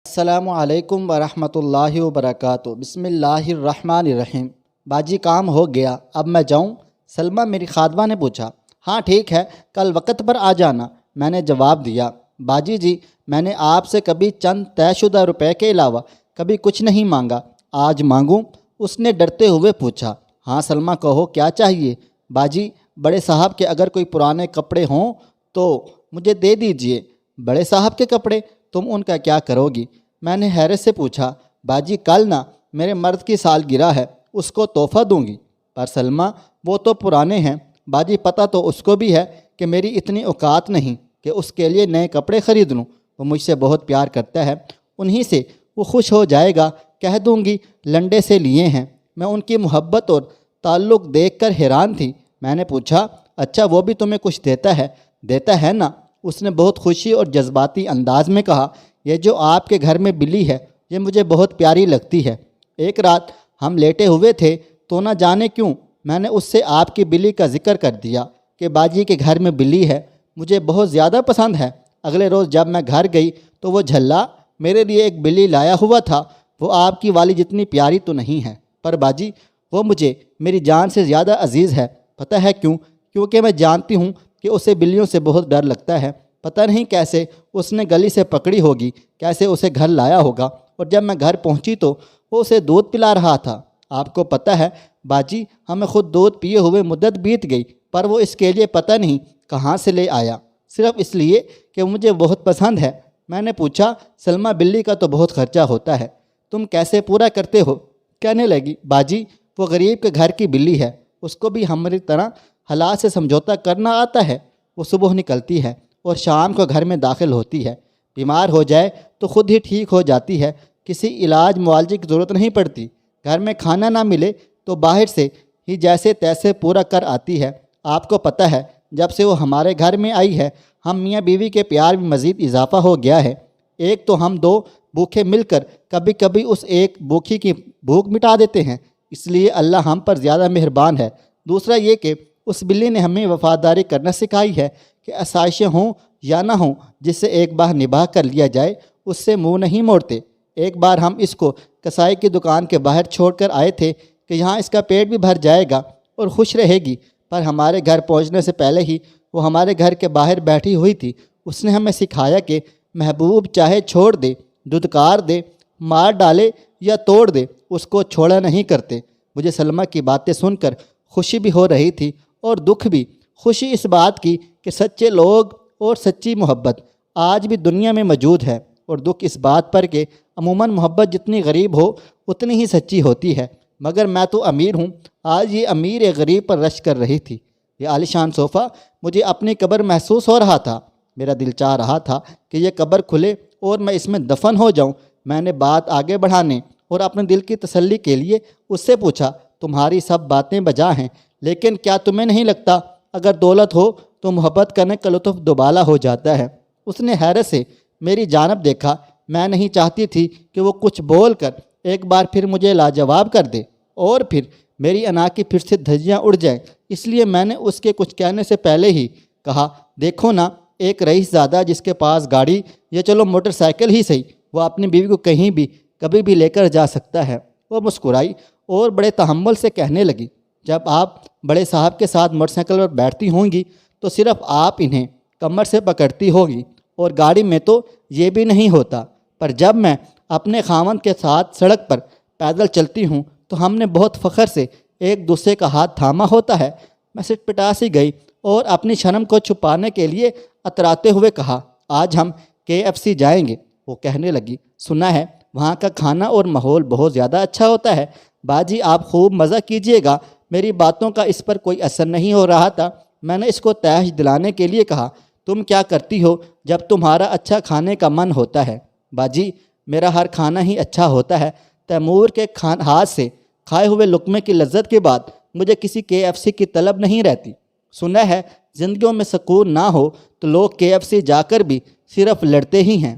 السلام علیکم ورحمۃ اللہ وبرکاتہ۔ بسم اللہ الرحمن الرحیم۔ باجی کام ہو گیا، اب میں جاؤں؟ سلمہ میری خادمہ نے پوچھا۔ ہاں ٹھیک ہے، کل وقت پر آ جانا، میں نے جواب دیا۔ باجی جی، میں نے آپ سے کبھی چند طے شدہ روپے کے علاوہ کبھی کچھ نہیں مانگا، آج مانگوں؟ اس نے ڈرتے ہوئے پوچھا۔ ہاں سلمہ کہو، کیا چاہیے؟ باجی، بڑے صاحب کے اگر کوئی پرانے کپڑے ہوں تو مجھے دے دیجئے۔ بڑے صاحب کے کپڑے؟ تم ان کا کیا کرو گی؟ میں نے حیرت سے پوچھا۔ باجی کل نہ میرے مرد کی سالگرہ ہے، اس کو تحفہ دوں گی۔ پر سلمہ، وہ تو پرانے ہیں۔ باجی پتہ تو اس کو بھی ہے کہ میری اتنی اوقات نہیں کہ اس کے لیے نئے کپڑے خرید لوں۔ وہ مجھ سے بہت پیار کرتا ہے، انہی سے وہ خوش ہو جائے گا، کہہ دوں گی لنڈے سے لیے ہیں۔ میں ان کی محبت اور تعلق دیکھ کر حیران تھی۔ میں نے پوچھا، اچھا وہ بھی تمہیں کچھ دیتا ہے؟ دیتا ہے نا؟ اس نے بہت خوشی اور جذباتی انداز میں کہا۔ یہ جو آپ کے گھر میں بلی ہے، یہ مجھے بہت پیاری لگتی ہے۔ ایک رات ہم لیٹے ہوئے تھے تو نہ جانے کیوں میں نے اس سے آپ کی بلی کا ذکر کر دیا کہ باجی کے گھر میں بلی ہے، مجھے بہت زیادہ پسند ہے۔ اگلے روز جب میں گھر گئی تو وہ جھلا میرے لیے ایک بلی لایا ہوا تھا۔ وہ آپ کی والی جتنی پیاری تو نہیں ہے، پر باجی وہ مجھے میری جان سے زیادہ عزیز ہے۔ پتہ ہے کیوں؟ کیونکہ میں جانتی ہوں کہ اسے بلیوں سے بہت ڈر لگتا ہے۔ پتہ نہیں کیسے اس نے گلی سے پکڑی ہوگی، کیسے اسے گھر لایا ہوگا، اور جب میں گھر پہنچی تو وہ اسے دودھ پلا رہا تھا۔ آپ کو پتہ ہے باجی، ہمیں خود دودھ پیے ہوئے مدت بیت گئی، پر وہ اس کے لیے پتہ نہیں کہاں سے لے آیا، صرف اس لیے کہ مجھے بہت پسند ہے۔ میں نے پوچھا، سلمہ بلی کا تو بہت خرچہ ہوتا ہے، تم کیسے پورا کرتے ہو؟ کہنے لگی، باجی وہ غریب کے گھر کی بلی ہے، اس کو بھی ہماری طرح حالات سے سمجھوتا کرنا آتا ہے۔ وہ صبح نکلتی ہے اور شام کو گھر میں داخل ہوتی ہے، بیمار ہو جائے تو خود ہی ٹھیک ہو جاتی ہے، کسی علاج معالجے کی ضرورت نہیں پڑتی۔ گھر میں کھانا نہ ملے تو باہر سے ہی جیسے تیسے پورا کر آتی ہے۔ آپ کو پتہ ہے جب سے وہ ہمارے گھر میں آئی ہے، ہم میاں بیوی کے پیار میں مزید اضافہ ہو گیا ہے۔ ایک تو ہم دو بھوکے مل کر کبھی کبھی اس ایک بھوکی کی بھوک مٹا دیتے ہیں، اس لیے اللہ ہم پر زیادہ مہربان ہے۔ دوسرا یہ کہ اس بلی نے ہمیں وفاداری کرنا سکھائی ہے کہ آسائشیں ہوں یا نہ ہوں، جس سے ایک بار نباہ کر لیا جائے اس سے منہ نہیں موڑتے۔ ایک بار ہم اس کو کسائی کی دکان کے باہر چھوڑ کر آئے تھے کہ یہاں اس کا پیٹ بھی بھر جائے گا اور خوش رہے گی، پر ہمارے گھر پہنچنے سے پہلے ہی وہ ہمارے گھر کے باہر بیٹھی ہوئی تھی۔ اس نے ہمیں سکھایا کہ محبوب چاہے چھوڑ دے، دھتکار دے، مار ڈالے یا توڑ دے، اس کو چھوڑا نہیں کرتے۔ مجھے سلمہ کی باتیں سن کر خوشی بھی ہو رہی تھی اور دکھ بھی۔ خوشی اس بات کی کہ سچے لوگ اور سچی محبت آج بھی دنیا میں موجود ہے، اور دکھ اس بات پر کہ عموماً محبت جتنی غریب ہو اتنی ہی سچی ہوتی ہے۔ مگر میں تو امیر ہوں، آج یہ امیر ایک غریب پر رشک کر رہی تھی۔ یہ عالیشان صوفہ مجھے اپنی قبر محسوس ہو رہا تھا۔ میرا دل چاہ رہا تھا کہ یہ قبر کھلے اور میں اس میں دفن ہو جاؤں۔ میں نے بات آگے بڑھانے اور اپنے دل کی تسلی کے لیے اس سے پوچھا، تمہاری سب باتیں بجا ہیں، لیکن کیا تمہیں نہیں لگتا اگر دولت ہو تو محبت کرنے کا لطف دوبالا ہو جاتا ہے؟ اس نے حیرت سے میری جانب دیکھا۔ میں نہیں چاہتی تھی کہ وہ کچھ بول کر ایک بار پھر مجھے لاجواب کر دے اور پھر میری انا کی پھر سے دھجیاں اڑ جائیں، اس لیے میں نے اس کے کچھ کہنے سے پہلے ہی کہا، دیکھو نا، ایک رئیس زادہ جس کے پاس گاڑی یا چلو موٹر سائیکل ہی صحیح، وہ اپنی بیوی کو کہیں بھی کبھی بھی لے کر جا سکتا ہے۔ وہ مسکرائی اور بڑے تحمل سے کہنے لگی، جب آپ بڑے صاحب کے ساتھ موٹر سائیکل پر بیٹھتی ہوں گی تو صرف آپ انہیں کمر سے پکڑتی ہوگی، اور گاڑی میں تو یہ بھی نہیں ہوتا، پر جب میں اپنے خاوند کے ساتھ سڑک پر پیدل چلتی ہوں تو ہم نے بہت فخر سے ایک دوسرے کا ہاتھ تھاما ہوتا ہے۔ میں سٹپٹا سی گئی اور اپنی شرم کو چھپانے کے لیے اتراتے ہوئے کہا، آج ہم KFC جائیں گے۔ وہ کہنے لگی، سنا ہے وہاں کا کھانا اور ماحول بہت زیادہ اچھا ہوتا ہے۔ باجی آپ خوب مزہ کیجئے گا۔ میری باتوں کا اس پر کوئی اثر نہیں ہو رہا تھا۔ میں نے اس کو تحش دلانے کے لیے کہا، تم کیا کرتی ہو جب تمہارا اچھا کھانے کا من ہوتا ہے؟ باجی میرا ہر کھانا ہی اچھا ہوتا ہے۔ تیمور کے ہاتھ سے کھائے ہوئے لقمے کی لذت کے بعد مجھے کسی KFC کی طلب نہیں رہتی۔ سنا ہے زندگیوں میں سکون نہ ہو تو لوگ KFC جا کر بھی صرف لڑتے ہی ہیں۔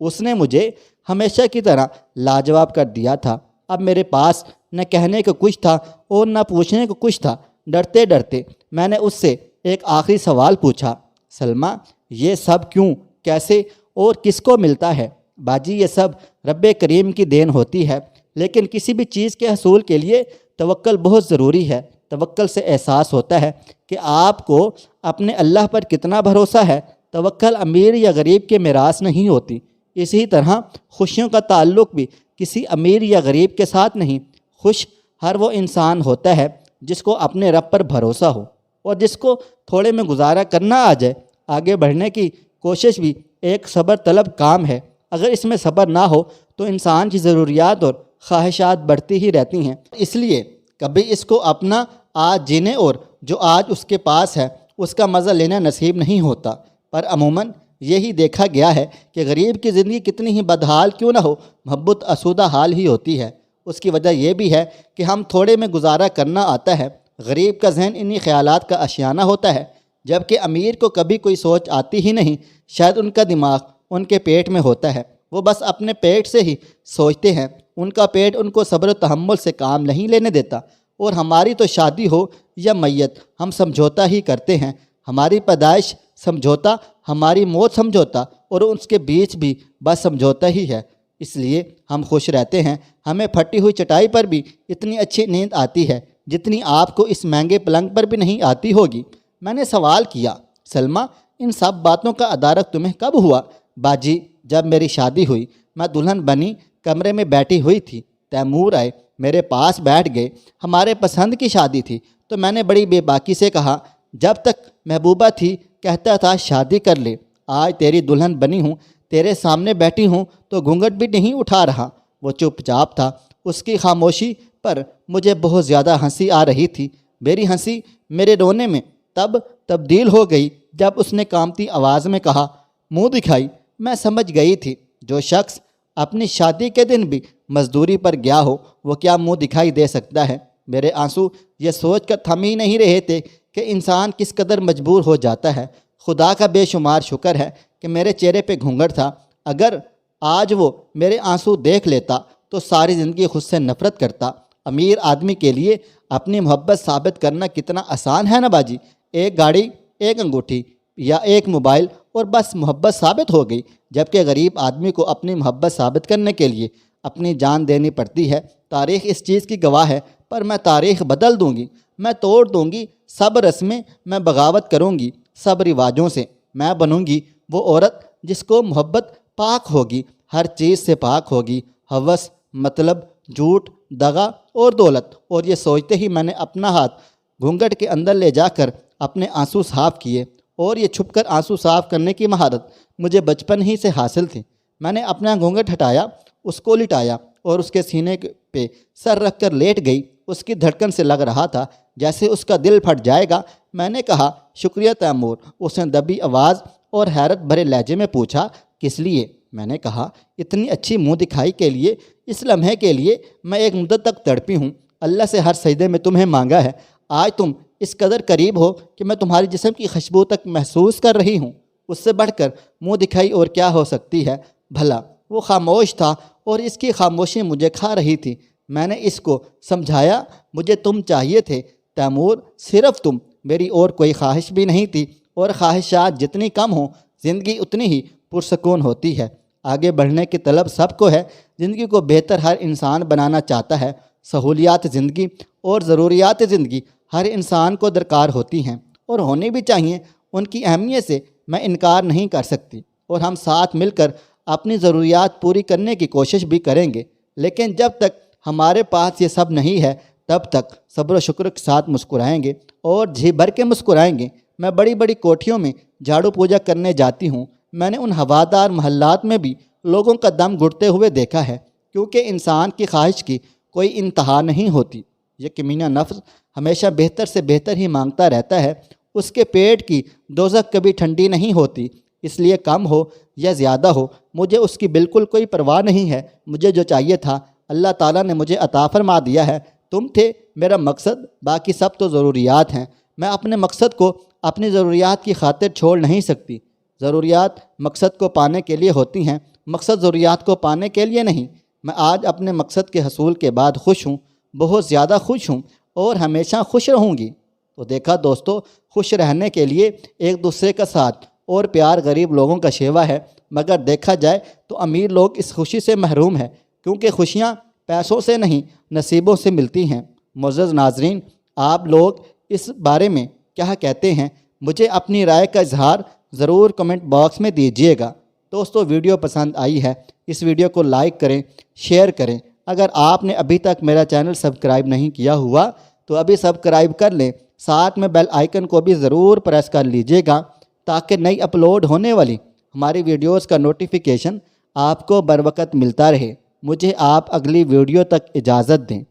اس نے مجھے ہمیشہ کی طرح لاجواب کر دیا تھا۔ اب میرے پاس نہ کہنے کو کچھ تھا اور نہ پوچھنے کو کچھ تھا۔ ڈرتے ڈرتے میں نے اس سے ایک آخری سوال پوچھا، سلمہ یہ سب کیوں، کیسے اور کس کو ملتا ہے؟ باجی یہ سب رب کریم کی دین ہوتی ہے، لیکن کسی بھی چیز کے حصول کے لیے توکل بہت ضروری ہے۔ توکل سے احساس ہوتا ہے کہ آپ کو اپنے اللہ پر کتنا بھروسہ ہے۔ توکل امیر یا غریب کے میراث نہیں ہوتی۔ اسی طرح خوشیوں کا تعلق بھی کسی امیر یا غریب کے ساتھ نہیں۔ خوش ہر وہ انسان ہوتا ہے جس کو اپنے رب پر بھروسہ ہو اور جس کو تھوڑے میں گزارا کرنا آ جائے۔ آگے بڑھنے کی کوشش بھی ایک صبر طلب کام ہے۔ اگر اس میں صبر نہ ہو تو انسان کی ضروریات اور خواہشات بڑھتی ہی رہتی ہیں۔ اس لیے کبھی اس کو اپنا آج جینے اور جو آج اس کے پاس ہے اس کا مزہ لینا نصیب نہیں ہوتا۔ پر عموماً یہی دیکھا گیا ہے کہ غریب کی زندگی کتنی ہی بدحال کیوں نہ ہو، محبت آسودہ حال ہی ہوتی ہے۔ اس کی وجہ یہ بھی ہے کہ ہم تھوڑے میں گزارا کرنا آتا ہے۔ غریب کا ذہن انہی خیالات کا آشیانہ ہوتا ہے، جبکہ امیر کو کبھی کوئی سوچ آتی ہی نہیں۔ شاید ان کا دماغ ان کے پیٹ میں ہوتا ہے، وہ بس اپنے پیٹ سے ہی سوچتے ہیں۔ ان کا پیٹ ان کو صبر و تحمل سے کام نہیں لینے دیتا۔ اور ہماری تو شادی ہو یا میت ہم سمجھوتا ہی کرتے ہیں۔ ہماری پیدائش سمجھوتا، ہماری موت سمجھوتا، اور اس کے بیچ بھی بس سمجھوتا ہی ہے۔ اس لیے ہم خوش رہتے ہیں۔ ہمیں پھٹی ہوئی چٹائی پر بھی اتنی اچھی نیند آتی ہے جتنی آپ کو اس مہنگے پلنگ پر بھی نہیں آتی ہوگی۔ میں نے سوال کیا، سلمہ ان سب باتوں کا ادراک تمہیں کب ہوا؟ باجی جب میری شادی ہوئی، میں دلہن بنی کمرے میں بیٹھی ہوئی تھی، تیمور آئے میرے پاس بیٹھ گئے۔ ہمارے پسند کی شادی تھی تو میں نے بڑی بے باکی سے کہا، جب تک محبوبہ تھی کہتا تھا شادی کر لے، آج تیری دلہن بنی ہوں، تیرے سامنے بیٹھی ہوں تو گھونگھٹ بھی نہیں اٹھا رہا۔ وہ چپ چاپ تھا۔ اس کی خاموشی پر مجھے بہت زیادہ ہنسی آ رہی تھی۔ میری ہنسی میرے رونے میں تب تبدیل ہو گئی جب اس نے کانپتی آواز میں کہا، منہ دکھائی۔ میں سمجھ گئی تھی جو شخص اپنی شادی کے دن بھی مزدوری پر گیا ہو وہ کیا منہ دکھائی دے سکتا ہے۔ میرے آنسو یہ سوچ کر تھم ہی نہیں رہے تھے کہ انسان کس قدر مجبور ہو جاتا ہے۔ خدا کا بے شمار شکر ہے کہ میرے چہرے پہ گھونگھٹ تھا۔ اگر آج وہ میرے آنسو دیکھ لیتا تو ساری زندگی خود سے نفرت کرتا۔ امیر آدمی کے لیے اپنی محبت ثابت کرنا کتنا آسان ہے نا باجی، ایک گاڑی، ایک انگوٹھی یا ایک موبائل اور بس محبت ثابت ہو گئی۔ جبکہ غریب آدمی کو اپنی محبت ثابت کرنے کے لیے اپنی جان دینی پڑتی ہے۔ تاریخ اس چیز کی گواہ ہے، پر میں تاریخ بدل دوں گی، میں توڑ دوں گی سب رسمیں، میں بغاوت کروں گی سب رواجوں سے۔ میں بنوں گی وہ عورت جس کو محبت پاک ہوگی، ہر چیز سے پاک ہوگی، ہوس، مطلب، جھوٹ، دغا اور دولت۔ اور یہ سوچتے ہی میں نے اپنا ہاتھ گھونگھٹ کے اندر لے جا کر اپنے آنسو صاف کیے۔ اور یہ چھپ کر آنسو صاف کرنے کی مہارت مجھے بچپن ہی سے حاصل تھی۔ میں نے اپنا گھونگھٹ ہٹایا، اس کو لٹایا اور اس کے سینے پہ سر رکھ کر لیٹ گئی۔ اس کی دھڑکن سے لگ رہا تھا جیسے اس کا دل پھٹ جائے گا۔ میں نے کہا، شکریہ تیمور۔ اس نے دبی آواز اور حیرت بھرے لہجے میں پوچھا، کس لیے؟ میں نے کہا، اتنی اچھی منہ دکھائی کے لیے، اس لمحے کے لیے میں ایک مدت تک تڑپی ہوں۔ اللہ سے ہر سجدے میں تمہیں مانگا ہے۔ آج تم اس قدر قریب ہو کہ میں تمہاری جسم کی خوشبو تک محسوس کر رہی ہوں۔ اس سے بڑھ کر منہ دکھائی اور کیا ہو سکتی ہے بھلا؟ وہ خاموش تھا اور اس کی خاموشی مجھے کھا رہی تھی۔ میں نے اس کو سمجھایا، مجھے تم چاہیے تھے تیمور، صرف تم، میری اور کوئی خواہش بھی نہیں تھی۔ اور خواہشات جتنی کم ہوں زندگی اتنی ہی پرسکون ہوتی ہے۔ آگے بڑھنے کی طلب سب کو ہے، زندگی کو بہتر ہر انسان بنانا چاہتا ہے۔ سہولیات زندگی اور ضروریات زندگی ہر انسان کو درکار ہوتی ہیں اور ہونی بھی چاہیے۔ ان کی اہمیت سے میں انکار نہیں کر سکتی اور ہم ساتھ مل کر اپنی ضروریات پوری کرنے کی کوشش بھی کریں گے۔ لیکن جب تک ہمارے پاس یہ سب نہیں ہے تب تک صبر و شکر کے ساتھ مسکرائیں گے اور جی بھر کے مسکرائیں گے۔ میں بڑی بڑی کوٹھیوں میں جھاڑو پوجا کرنے جاتی ہوں۔ میں نے ان ہوادار محلات میں بھی لوگوں کا دم گھٹتے ہوئے دیکھا ہے، کیونکہ انسان کی خواہش کی کوئی انتہا نہیں ہوتی۔ یہ کمینہ نفس ہمیشہ بہتر سے بہتر ہی مانگتا رہتا ہے۔ اس کے پیٹ کی دوزخ کبھی ٹھنڈی نہیں ہوتی۔ اس لیے کم ہو یا زیادہ ہو مجھے اس کی بالکل کوئی پرواہ نہیں ہے۔ مجھے جو چاہیے تھا اللہ تعالیٰ نے مجھے عطا فرما دیا ہے۔ تم تھے میرا مقصد، باقی سب تو ضروریات ہیں۔ میں اپنے مقصد کو اپنی ضروریات کی خاطر چھوڑ نہیں سکتی۔ ضروریات مقصد کو پانے کے لیے ہوتی ہیں، مقصد ضروریات کو پانے کے لیے نہیں۔ میں آج اپنے مقصد کے حصول کے بعد خوش ہوں، بہت زیادہ خوش ہوں اور ہمیشہ خوش رہوں گی۔ تو دیکھا دوستو، خوش رہنے کے لیے ایک دوسرے کا ساتھ اور پیار غریب لوگوں کا شیوا ہے، مگر دیکھا جائے تو امیر لوگ اس خوشی سے محروم ہیں، کیونکہ خوشیاں پیسوں سے نہیں نصیبوں سے ملتی ہیں۔ معزز ناظرین، آپ لوگ اس بارے میں کیا کہتے ہیں؟ مجھے اپنی رائے کا اظہار ضرور کمنٹ باکس میں دیجیے گا۔ دوستو، ویڈیو پسند آئی ہے اس ویڈیو کو لائک کریں، شیئر کریں۔ اگر آپ نے ابھی تک میرا چینل سبسکرائب نہیں کیا ہوا تو ابھی سبسکرائب کر لیں، ساتھ میں بیل آئیکن کو بھی ضرور پریس کر لیجیے گا تاکہ نئی اپلوڈ ہونے والی ہماری ویڈیوز کا نوٹیفیکیشن آپ کو بروقت ملتا رہے۔ مجھے آپ اگلی ویڈیو تک اجازت دیں۔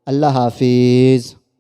اللہ حافظ۔